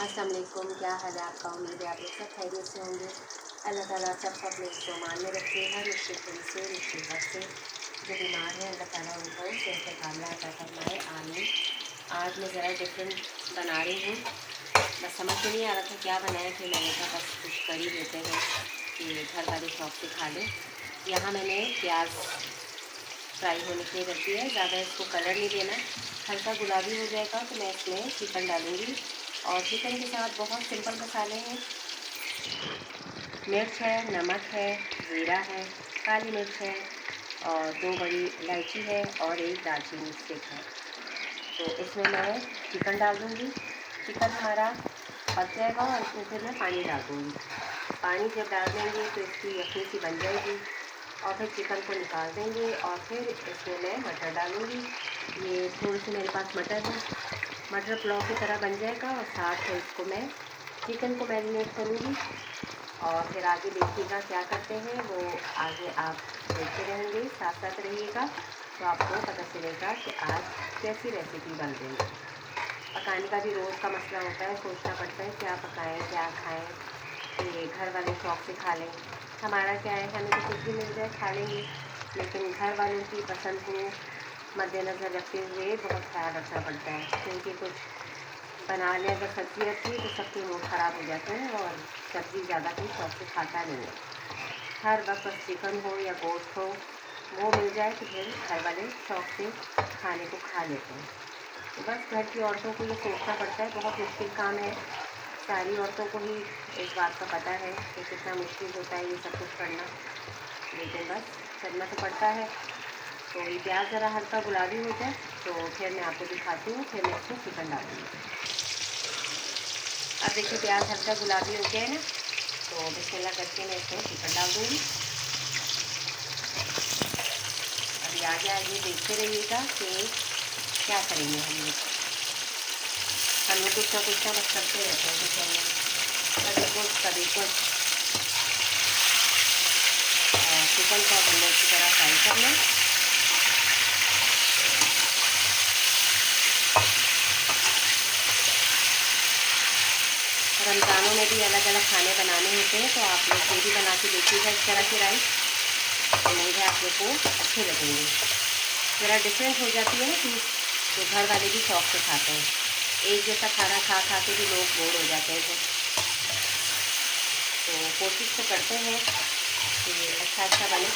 अस्सलाम वालेकुम, क्या हाल है आपका। उम्मीद है आप लोग सब खैरियत से होंगे। अल्लाह ताला सबको अपने ईमान में रखे, हर मुश्किल से मुसीबत से जो बीमार है अल्लाह ताला उनको सेहत कामला अता फरमाए, आमीन। आज मैं ज़रा डिफरेंट बना रही हूँ, बस समझ में नहीं आ रहा था क्या बनाया, फिर मैंने कहा बस कुछ करी देते हैं कि घर वाले शौक से खा लें। यहाँ मैंने प्याज फ्राई होने के लिए रख दिया है, ज़्यादा इसको कलर नहीं देना, हल्का गुलाबी हो जाएगा तो मैं इसमें चिकन डालूँगी। और चिकन के साथ बहुत सिंपल मसाले हैं, मिर्च है, नमक है, ज़ीरा है, काली मिर्च है और 2 बड़ी इलायची है और एक दालचीनी स्टिक है। तो इसमें मैं चिकन डाल दूँगी। चिकन हमारा पक जाएगा और इसमें फिर मैं पानी डाल दूँगी। पानी जब डाल देंगे तो इसकी यखनी सी बन जाएगी और फिर चिकन को निकाल देंगे और फिर इसमें मैं मटर डालूँगी। ये थोड़े से मेरे पास मटर है, मटर पुलाव की तरह बन जाएगा और साथ में इसको मैं चिकन को मैरिनेट करूँगी। और फिर आगे देखिएगा क्या करते हैं, वो आगे आप देखते रहेंगे, साथ साथ रहिएगा तो आपको पता चलेगा कि आज कैसी रेसिपी बन रही है। पकाने का भी रोज़ का मसला होता है, सोचना पड़ता है क्या पकाएं क्या खाएं कि घर वाले शौक से खा लें। हमारा क्या है, हमें तो कुछ भी मिल जाए खा लेंगे, लेकिन घर वालों की पसंद को मद्देनज़र रखते हुए बहुत ख्याल रखना पड़ता है, क्योंकि कुछ बना लें अगर सब्ज़ी अच्छी तो सबके मूड ख़राब हो जाते हैं और सब्ज़ी ज़्यादा कोई शौक से खाता नहीं है। हर वक्त बस चिकन हो या गोश्त हो, वो मिल जाए तो फिर घर वाले शौक से खाने को खा लेते हैं। तो बस घर की औरतों को ये सोचना पड़ता है, बहुत मुश्किल काम है। सारी औरतों को ही इस बात का पता है कि कितना मुश्किल होता है ये सब कुछ करना, लेकिन बस करना तो पड़ता है। तो ये प्याज ज़रा हल्का गुलाबी हो जाए तो फिर मैं आपको दिखाती हूँ, फिर मैं इसमें चिकन डालूँगी। अब देखिए प्याज हल्का गुलाबी हो गया है ना, तो बिस्मिल्लाह करके मैं इसमें चिकन डाल दूँगी। अभी आगे आगे देखते रहिएगा कि क्या करेंगे हम लोग कुछ ना बस करते रहते हैं किचन में, कभी कुछ। चिकन को हमने अच्छी तरह फ्राई कर लें। रमज़ानों में भी अलग अलग खाने बनाने होते हैं, तो आप लोग ये भी बना के देखिएगा इस तरह के राइस, उम्मीद है आप लोग को अच्छे लगेंगे। ज़रा डिफरेंट हो जाती है ना चीज़, तो घर वाले भी शौक से खाते हैं। एक जैसा खाना खा खा के भी लोग बोर हो जाते हैं, तो कोशिश तो करते हैं कि अच्छा बने।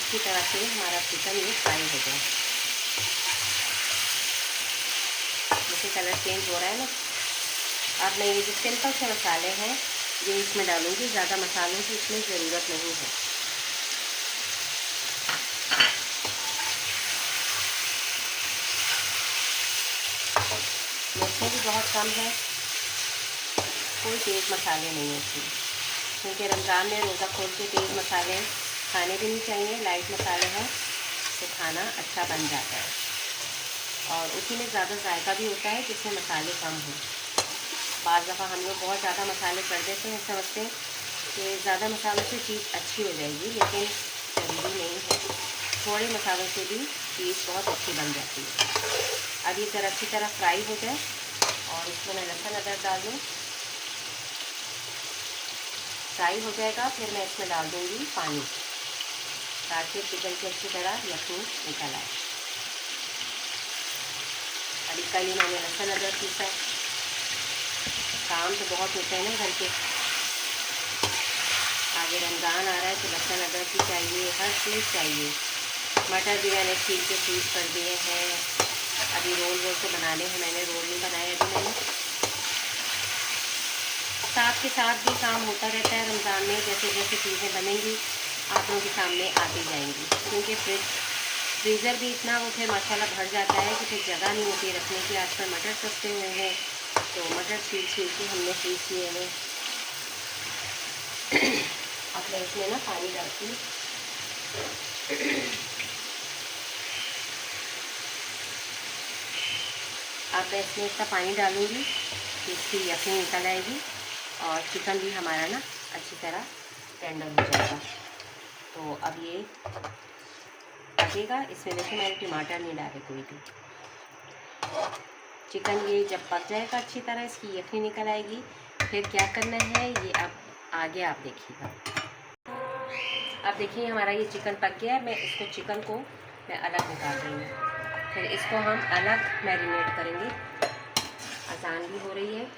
अच्छी तरह से हमारा चिकन ये फ्राई हो जाए। जैसे कलर चेंज हो रहा है ना, अब मैं ये जो सिंपल से मसाले हैं ये इसमें डालूँगी, ज़्यादा मसालों की इसमें ज़रूरत नहीं है। मिर्चें भी बहुत कम है, कोई तेज़ मसाले नहीं है इसमें, क्योंकि रमज़ान में रोज़ा खोल के तेज़ मसाले खाने भी नहीं चाहिए। लाइट मसाले हैं तो खाना अच्छा बन जाता है और उसी में ज़्यादा जायका भी होता है जिसमें मसाले कम हों। बाज़ दफ़ा हम लोग बहुत ज़्यादा मसाले कर देते हैं, समझते हैं कि ज़्यादा मसालों से चीज़ अच्छी हो जाएगी, लेकिन ज़रूरी नहीं है। थोड़े मसालों से भी चीज़ बहुत अच्छी बन जाती है। अब ये ज़रा अच्छी तरह फ्राई हो जाए और इसमें मैं लहसुन अदरक डाल दूँ। फ्राई हो जाएगा फिर मैं इसमें डाल दूँगी पानी, ताकि चिकन की अच्छी तरह यखनी निकल आए। अभी कल ही मैंने लहसुन अदरक पीसा है, काम तो बहुत होते हैं ना घर के। आगे रमज़ान आ रहा है तो लहसुन अदरक भी चाहिए, हर चीज़ चाहिए। मटर भी मैंने छील के फ्रीज कर दिए हैं। अभी रोल तो बनाने हैं, मैंने रोल नहीं बनाए अभी मैंने। साथ के साथ भी काम होता रहता है रमज़ान में, जैसे जैसे चीज़ें बनेंगी आप लोगों के सामने आती जाएंगी, क्योंकि फ्रीज़र भी इतना वो फिर माशाल्लाह भर जाता है कि फिर जगह नहीं होती रखने की। आजकल मटर सस्ते हुए हैं तो मटर छील के हमने फ्रीज किए हैं। अब मैं इसमें ना पानी डालती हूँ। अब मैं इसमें इतना पानी डालूँगी कि इसकी यखनी निकल आएगी और चिकन भी हमारा ना अच्छी तरह टेंडर हो जाएगा। तो अब ये पकेगा। इसमें देखिए मैंने टमाटर नहीं डाले कोई भी। चिकन ये जब पक जाएगा अच्छी तरह, इसकी यखनी निकल आएगी, फिर क्या करना है ये अब आगे आप देखिएगा। अब देखिए हमारा ये चिकन पक गया है। मैं इसको चिकन को मैं अलग निकाल रही हूँ, फिर इसको हम अलग मैरिनेट करेंगे। आसान भी हो रही है।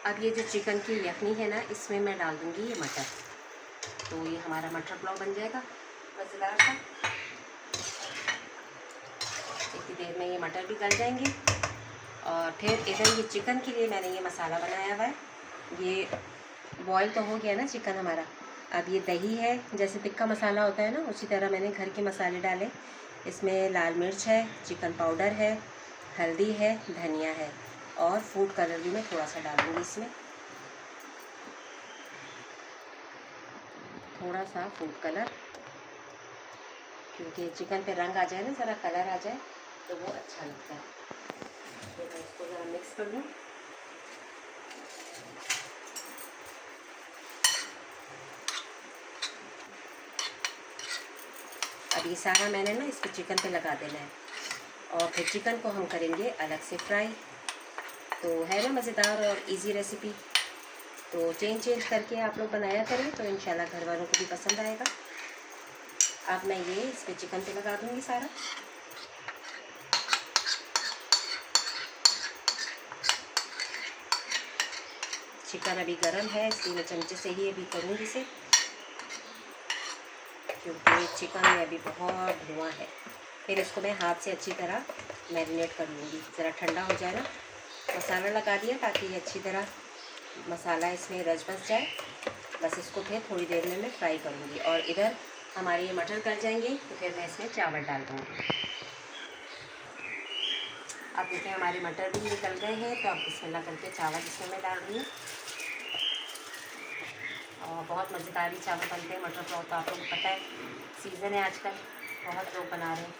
अब ये जो चिकन की यखनी है ना, इसमें मैं डाल दूँगी ये मटर। तो ये हमारा मटर पुलाव बन जाएगा मज़ेदार सा। इतनी देर में ये मटर भी गल जाएंगे। और फिर इधर ये चिकन के लिए मैंने ये मसाला बनाया हुआ है। ये बॉयल तो हो गया ना चिकन हमारा। अब ये दही है, जैसे टिक्का मसाला होता है ना, उसी तरह मैंने घर के मसाले डाले। इसमें लाल मिर्च है, चिकन पाउडर है, हल्दी है, धनिया है और फूड कलर भी मैं थोड़ा सा डालूँगी इसमें। थोड़ा सा फूड कलर, क्योंकि चिकन पे रंग आ जाए ना, ज़रा कलर आ जाए तो वो अच्छा लगता है। तो मैं इसको ज़रा मिक्स कर दूँ। अब ये सारा मैंने ना इसको चिकन पे लगा देना है और फिर चिकन को हम करेंगे अलग से फ्राई। तो है ना मज़ेदार और इजी रेसिपी। तो चेंज करके आप लोग बनाया करें तो इंशाल्लाह घर वालों को भी पसंद आएगा। अब मैं ये इस पर चिकन पे लगा दूँगी सारा। चिकन अभी गर्म है, इसलिए मैं चमचे से ही अभी करूँगी इसे, क्योंकि चिकन में अभी बहुत धुआं है। फिर इसको मैं हाथ से अच्छी तरह मैरिनेट कर लूँगी। ज़रा ठंडा हो जाए ना, मसाला लगा दिया ताकि ये अच्छी तरह मसाला इसमें रच बस जाए। बस इसको फिर थोड़ी देर में मैं फ्राई करूँगी। और इधर हमारे ये मटर गल जाएंगे तो फिर मैं इसमें चावल डाल दूँगी। अब देखिए हमारे मटर भी निकल गए हैं, तो अब बिस्मिल्लाह करके चावल इसमें मैं डाल रही हूँ। और बहुत मज़ेदार ही चावल बनते हैं मटर पुलाव, तो आप लोगों को पता है सीज़न है आजकल, बहुत लोग बना रहे हैं।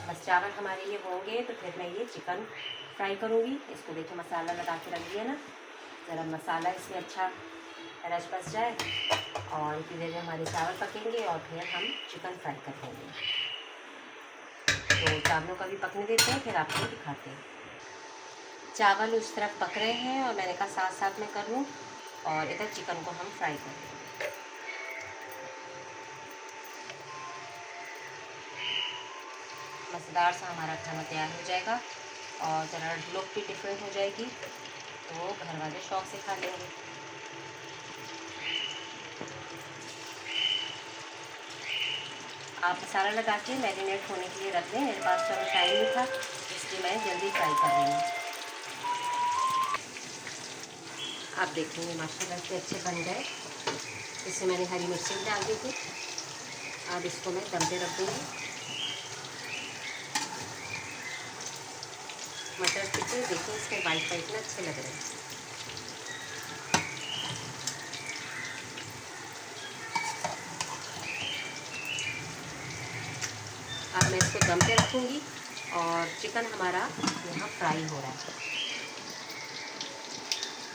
बस चावल हमारे ये होंगे तो फिर मैं ये चिकन फ्राई करूँगी। इसको देखिए मसाला लगा के रख दिया ना, ज़रा मसाला इसमें अच्छा रच बस जाए और इतनी देर में हमारे चावल पकेंगे और फिर हम चिकन फ्राई कर देंगे। तो चावलों का भी पकने देते हैं, फिर आपको दिखाते हैं। चावल उस तरफ पक रहे हैं और मैंने कहा साथ साथ में कर लूँ, और इधर चिकन को हम फ्राई कर लें। मज़ेदार सा हमारा खाना तैयार हो जाएगा और ज़रा लुक भी डिफरेंट हो जाएगी, तो घर वाले शौक़ से खा लेंगे। आप मसाला लगा के मैरिनेट होने के लिए रख दें। मेरे पास तो टाइम नहीं था, इसलिए मैं जल्दी फ्राई कर रही हूँ। आप देखेंगे माशाल्लाह से अच्छे बन गए। इससे मैंने हरी मिर्ची भी डाल दी थी। अब इसको मैं दम पे रख दूँगी। मटर चिकन देखिए इसके वाइट वाइट में अच्छे लग रहे हैं। अब मैं इसको दम पे रखूँगी और चिकन हमारा यहाँ फ्राई हो रहा है।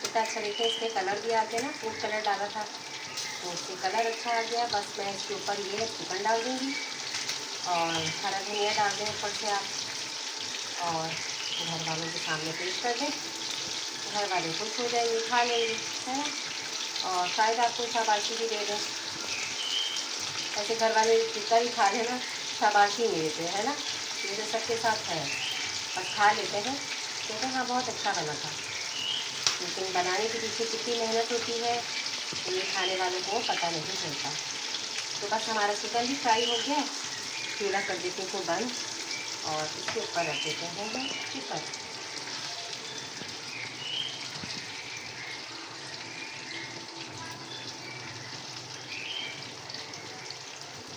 कितना अच्छा देखिए, इसमें कलर भी आ गया ना, फूड कलर डाला था तो उससे कलर अच्छा आ गया। बस मैं इसके ऊपर ये चिकन डाल दूँगी और हरा धनिया डाल दें ऊपर से आप, और घर वालों के सामने पेश कर दें। घर वाले खुश हो जाएंगे, खा लेंगे, है ना। और शायद आपको शाबाशी भी दे दें। ऐसे घर वाले जितना भी खा लें ना, शाबाशी नहीं देते, है ना। मेरे सबके साथ है, बस खा लेते हैं, कहते हैं हाँ बहुत अच्छा बना था। लेकिन बनाने के पीछे कितनी मेहनत होती है तो ये खाने वालों को पता नहीं चलता। तो बस हमारा चिकन भी फ्राई हो गया। चूल्हा कर देते हैं बंद और इसके ऊपर रख देते हैं चिकन।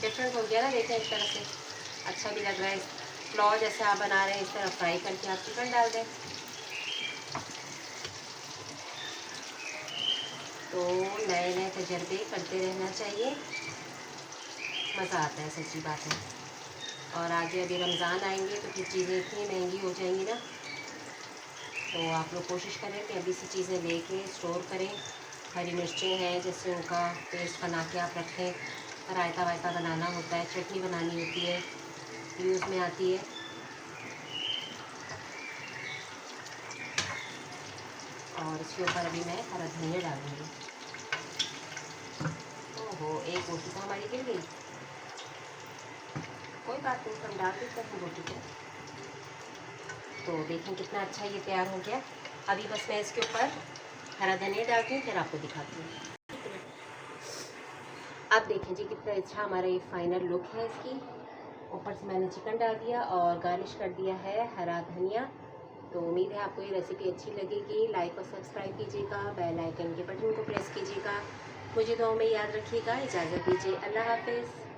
डिफरेंट हो गया ना, देखते हैं इस तरह से अच्छा भी लग रहा है। पुलाव जैसे आप बना रहे हैं इस तरह फ्राई करके आप चिकन डाल दें। तो नए नए तजर्बे करते रहना चाहिए, मज़ा आता है, सच्ची बात है। और आगे अभी रमज़ान आएंगे तो फिर चीज़ें इतनी महंगी हो जाएंगी ना, तो आप लोग कोशिश करें कि अभी से चीज़ें लेके स्टोर करें। हरी मिर्चें हैं, जैसे उनका पेस्ट बना के आप रखें। रायता वायता बनाना होता है, चटनी बनानी होती है, यूज़ में आती है। और इसके ऊपर अभी मैं हरा धनिया डालूँगी। ओहो, एक रोटी तो हमारी गिर गई, कोई बात नहीं, हम डाल देते हैं रोटी को। तो देखें कितना अच्छा ये तैयार हो गया। अभी बस मैं इसके ऊपर हरा धनिया डालती हूँ, फिर आपको दिखाती हूँ। आप देखें जी कितना अच्छा हमारा ये फाइनल लुक है इसकी। ऊपर से मैंने चिकन डाल दिया और गार्निश कर दिया है हरा धनिया। तो उम्मीद है आपको ये रेसिपी अच्छी लगेगी। लाइक और सब्सक्राइब कीजिएगा, बेल आइकन के बटन को प्रेस कीजिएगा। मुझे दुआओं में याद रखिएगा। इजाज़त दीजिए, अल्लाह हाफिज़।